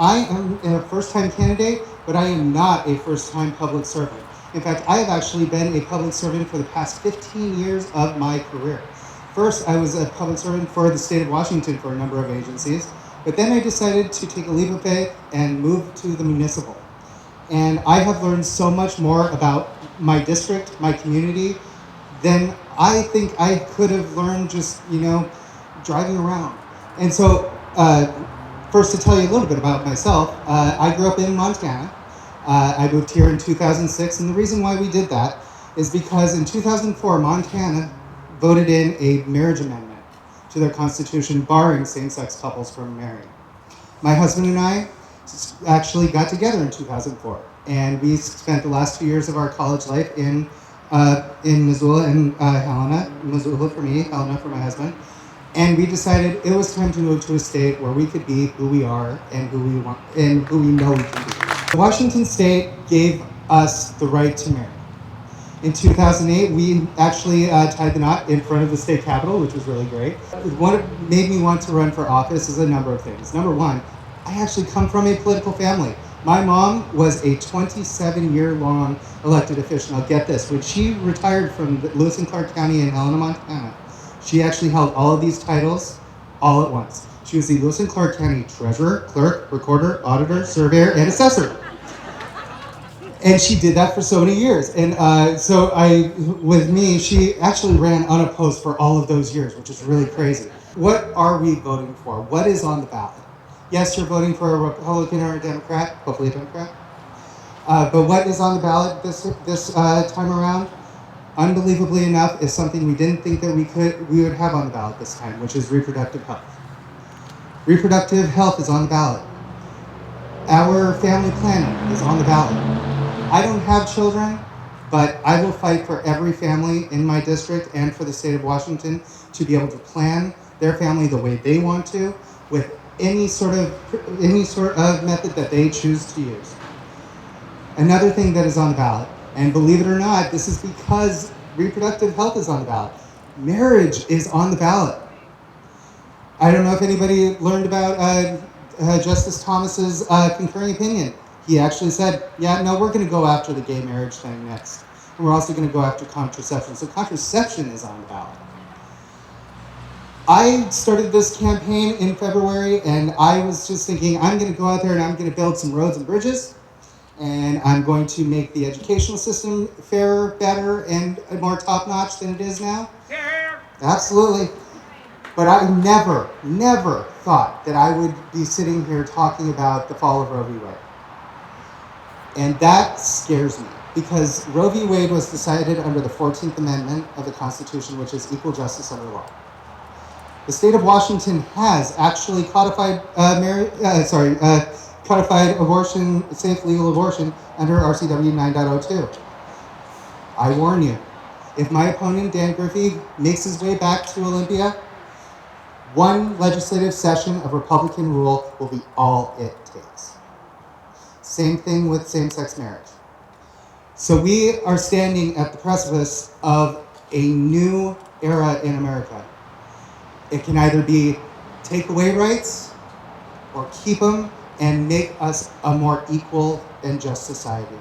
I am a first-time candidate, but I am not a first-time public servant. In fact, I have actually been a public servant for the past 15 years of my career. First, I was a public servant for the state of Washington for a number of agencies, but then I decided to take a leap of faith and move to the municipal. And I have learned so much more about my district, my community, than I think I could have learned just, driving around. And so, first to tell you a little bit about myself, I grew up in Montana. I moved here in 2006, and the reason why we did that is because in 2004, Montana voted in a marriage amendment to their constitution, barring same-sex couples from marrying. My husband and I actually got together in 2004, and we spent the last 2 years of our college life in Missoula and Helena. Missoula for me, Helena for my husband. And we decided it was time to move to a state where we could be who we are and who we want and who we know we can be. Washington State gave us the right to marry. In 2008, we actually tied the knot in front of the state capitol, which was really great. What made me want to run for office is a number of things. Number one, I actually come from a political family. My mom was a 27-year-long elected official. Now get this, when she retired from Lewis and Clark County in Helena, Montana, she actually held all of these titles all at once. She was the Lewis and Clark County treasurer, clerk, recorder, auditor, surveyor, and assessor. And she did that for so many years. And with me, she actually ran unopposed for all of those years, which is really crazy. What are we voting for? What is on the ballot? Yes, you're voting for a Republican or a Democrat, hopefully a Democrat. But what is on the ballot this time around? Unbelievably enough, is something we didn't think that we would have on the ballot this time, which is reproductive health. Reproductive health is on the ballot. Our family planning is on the ballot. I don't have children, but I will fight for every family in my district and for the state of Washington to be able to plan their family the way they want to, with any sort of method that they choose to use. Another thing that is on the ballot, and believe it or not, this is because reproductive health is on the ballot. Marriage is on the ballot. I don't know if anybody learned about Justice Thomas's concurring opinion. He actually said, yeah, no, we're going to go after the gay marriage thing next. And we're also going to go after contraception. So contraception is on the ballot. I started this campaign in February, and I was just thinking, I'm going to go out there and I'm going to build some roads and bridges. And I'm going to make the educational system fairer, better, and more top-notch than it is now. Yeah. Absolutely. But I never thought that I would be sitting here talking about the fall of Roe v. Wade. And that scares me, because Roe v. Wade was decided under the 14th Amendment of the Constitution, which is equal justice under law. The state of Washington has actually codified abortion, safe legal abortion under RCW 9.02. I warn you, if my opponent, Dan Griffey, makes his way back to Olympia, one legislative session of Republican rule will be all it takes. Same thing with same-sex marriage. So we are standing at the precipice of a new era in America. It can either be take away rights or keep them and make us a more equal and just society.